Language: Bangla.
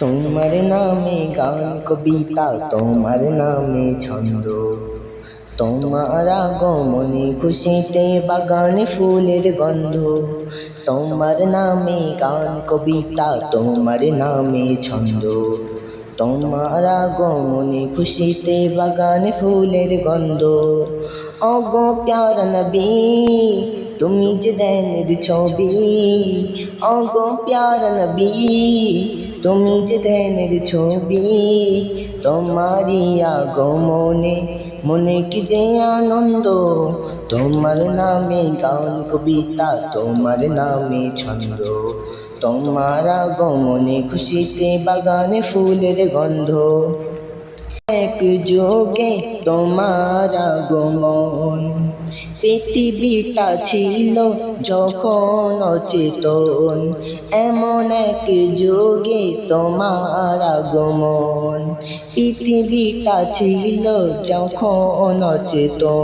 তোমার নামে গান কবিতা, তোমার নামে ছন্দ, তোমার আগমনে খুশিতে বাগানে ফুলের গন্ধ। তোমার নামে গান কবিতা, তোমার নামে ছন্দ, তোমার আগমনে খুশিতে বাগানে ফুলের গন্ধ। ওগো প্যারা নবী, তুমি যে ধ্যানের ছবি। ওগো প্যারা নবী, তুমি যে ধ্যানের ছবি। তোমারি আগমনে মনে কি যে আনন্দ। তোমার নামে গান কবিতা, তোমার নামে ছন্দ, তোমার আগমনে খুশিতে বাগানে ফুলের গন্ধ। এক যোগে তোমার আগমন, পৃথিবীটা ছিল যখন অচেতন। এমন এক যোগে তোমার আগমন, পৃথিবীটা ছিল যখন অচেতন।